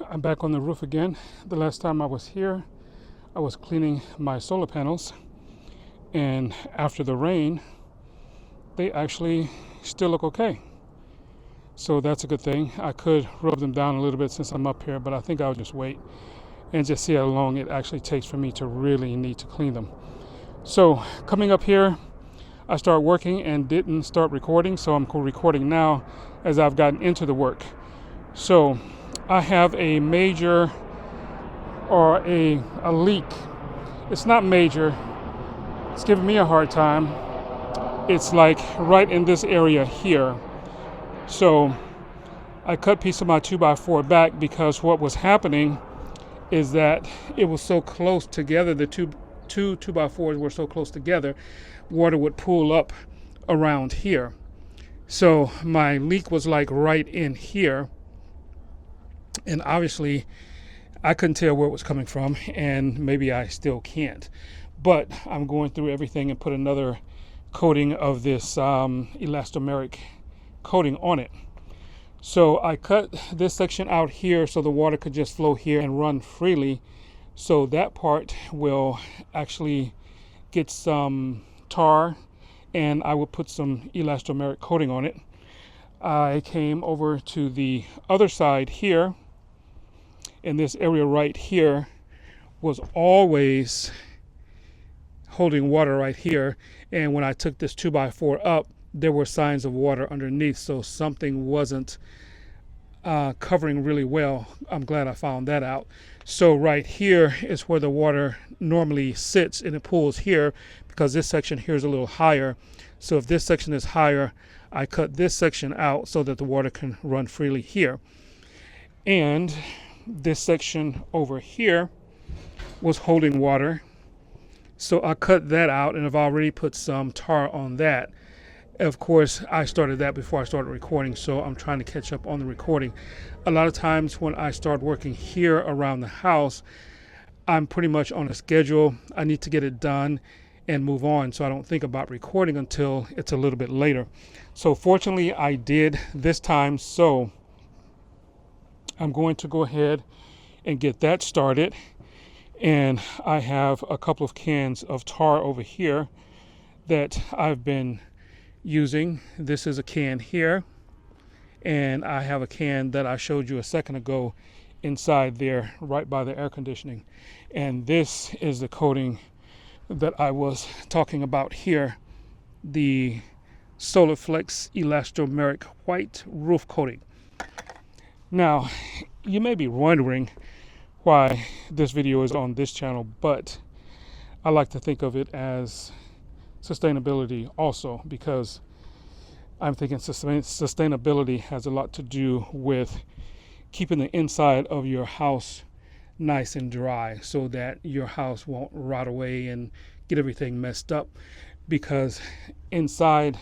I'm back on the roof again. The last time I was here, I was cleaning my solar panels, and after the rain, they actually still look okay. So that's a good thing. I could rub them down a little bit since I'm up here, but I think I'll just wait and just see how long it actually takes for me to really need to clean them. So coming up here, I started working and didn't start recording, so I'm recording now as I've gotten into the work. So I have a major or a leak. It's not major. It's giving me a hard time. It's like right in this area here. So I cut a piece of my 2x4 back because what was happening is that it was so close together. The two 2x4s were so close together, water would pool up around here. So my leak was like right in here. And obviously, I couldn't tell where it was coming from, and maybe I still can't. But I'm going through everything and put another coating of this elastomeric coating on it. So I cut this section out here so the water could just flow here and run freely. So that part will actually get some tar, and I will put some elastomeric coating on it. I came over to the other side here, and this area right here was always holding water right here. And when I took this 2x4 up, there were signs of water underneath, so something wasn't covering really well. I'm glad I found that out. So right here is where the water normally sits, and it pools here because this section here is a little higher. So if this section is higher, I cut this section out so that the water can run freely here. And this section over here was holding water, so I cut that out, and I've already put some tar on that. Of course, I started that before I started recording, so I'm trying to catch up on the recording. A lot of times when I start working here around the house, I'm pretty much on a schedule. I need to get it done and move on, so I don't think about recording until it's a little bit later. So fortunately, I did this time, so I'm going to go ahead and get that started. And I have a couple of cans of tar over here that I've been using. This is a can here, and I have a can that I showed you a second ago inside there right by the air conditioning. And this is the coating that I was talking about here, the Solaflex Elastomeric White Roof Coating. Now, you may be wondering why this video is on this channel, but I like to think of it as sustainability also, because I'm thinking sustainability has a lot to do with keeping the inside of your house nice and dry so that your house won't rot away and get everything messed up. Because inside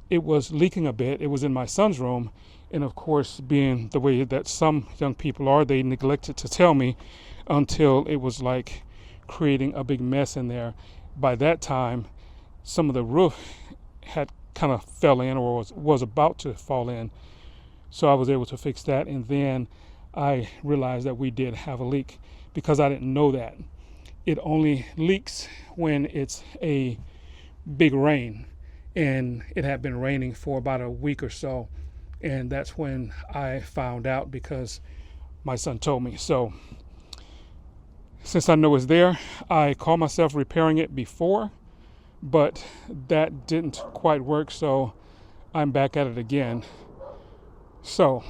it was leaking a bit. It was in my son's room, and of course, being the way that some young people are, they neglected to tell me until it was like creating a big mess in there. By that time, some of the roof had kind of fell in or was about to fall in. So I was able to fix that, and then I realized that we did have a leak because I didn't know that. It only leaks when it's a big rain, and it had been raining for about a week or so. And that's when I found out because my son told me. So since I know it's there, I called myself repairing it before, but that didn't quite work, so I'm back at it again. So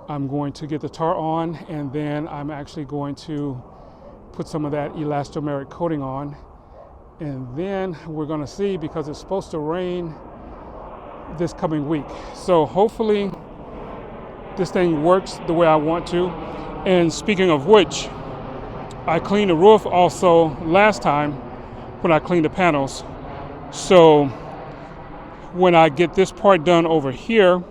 I'm going to get the tar on, and then I'm actually going to put some of that elastomeric coating on, and then we're going to see, because it's supposed to rain this coming week. So hopefully this thing works the way I want to. And speaking of which, I cleaned the roof also last time when I cleaned the panels. So when I get this part done over here,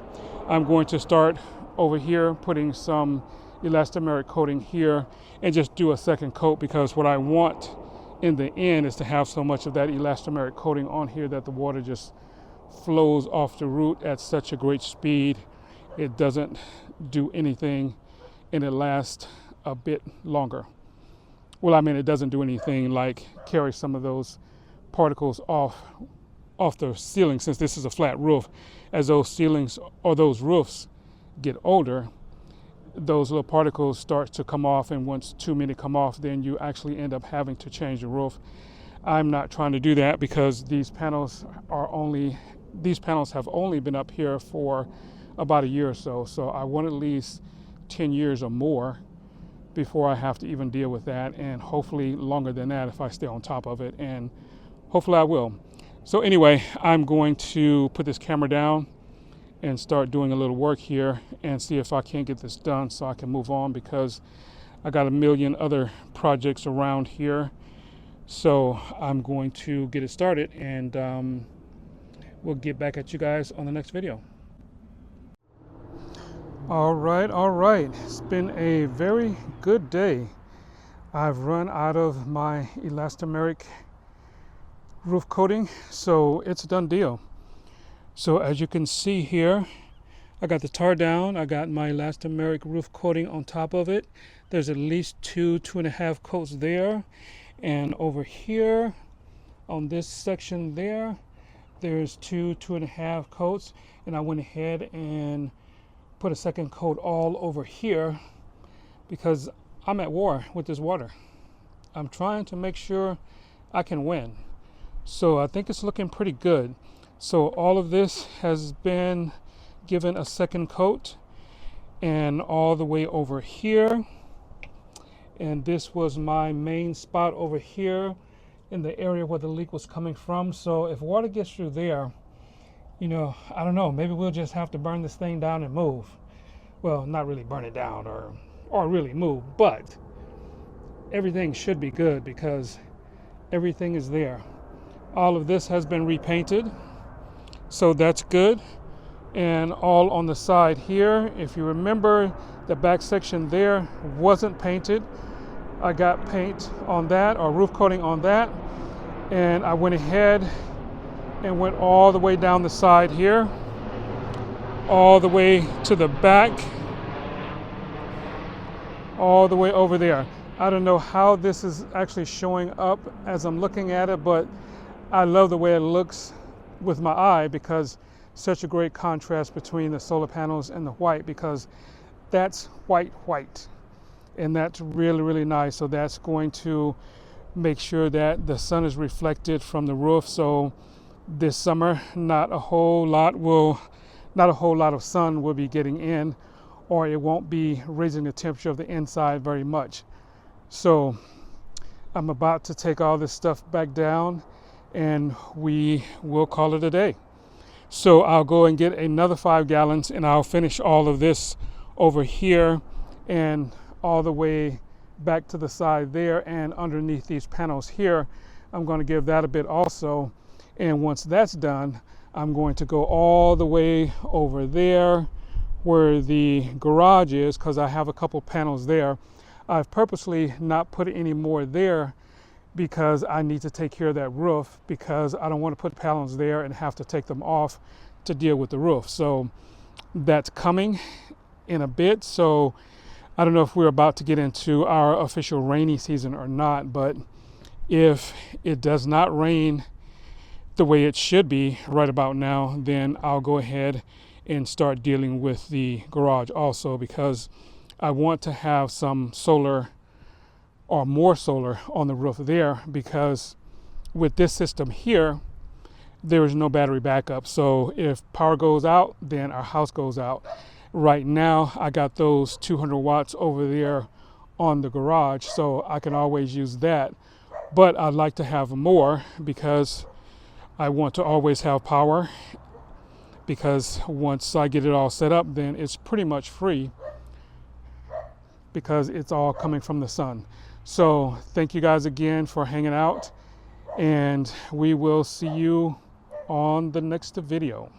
I'm going to start over here putting some elastomeric coating here and just do a second coat, because what I want in the end is to have so much of that elastomeric coating on here that the water just flows off the root at such a great speed. It doesn't do anything and it lasts a bit longer. Well, I mean, it doesn't do anything like carry some of those particles off the ceiling, since this is a flat roof. As those ceilings or those roofs get older, those little particles start to come off, and once too many come off, then you actually end up having to change the roof. I'm not trying to do that because these panels have only been up here for about a year or so. So I want at least 10 years or more before I have to even deal with that, and hopefully longer than that if I stay on top of it, and hopefully I will. So anyway, I'm going to put this camera down and start doing a little work here and see if I can't get this done so I can move on, because I got a million other projects around here. So I'm going to get it started, and we'll get back at you guys on the next video. All right. It's been a very good day. I've run out of my elastomeric roof coating, so it's a done deal. So as you can see here, I got the tar down. I got my elastomeric roof coating on top of it. There's at least 2.5 coats there. And over here on this section there's 2.5 coats. And I went ahead and put a second coat all over here because I'm at war with this water. I'm trying to make sure I can win. So I think it's looking pretty good. So all of this has been given a second coat, and all the way over here. And this was my main spot over here in the area where the leak was coming from. So if water gets through there, you know, I don't know, maybe we'll just have to burn this thing down and move. Well, not really burn it down or really move, but everything should be good because everything is there. All of this has been repainted, so that's good. And all on the side here, if you remember, the back section there wasn't painted. I got paint on that, or roof coating on that, and I went ahead and went all the way down the side here, all the way to the back, all the way over there. I don't know how this is actually showing up as I'm looking at it, but I love the way it looks with my eye, because such a great contrast between the solar panels and the white, because that's white, and that's really nice. So that's going to make sure that the sun is reflected from the roof. So this summer, not a whole lot of sun will be getting in, or it won't be raising the temperature of the inside very much. So I'm about to take all this stuff back down, and we will call it a day. So I'll go and get another 5 gallons, and I'll finish all of this over here and all the way back to the side there and underneath these panels here. I'm going to give that a bit also. And once that's done, I'm going to go all the way over there where the garage is, because I have a couple panels there. I've purposely not put any more there because I need to take care of that roof, because I don't want to put panels there and have to take them off to deal with the roof. So that's coming in a bit. So I don't know if we're about to get into our official rainy season or not, but if it does not rain the way it should be right about now, then I'll go ahead and start dealing with the garage also, because I want to have some solar or more solar on the roof there, because with this system here, there is no battery backup. So if power goes out, then our house goes out. Right now, I got those 200 watts over there on the garage, so I can always use that. But I'd like to have more, because I want to always have power, because once I get it all set up, then it's pretty much free, because it's all coming from the sun. So thank you guys again for hanging out, and we will see you on the next video.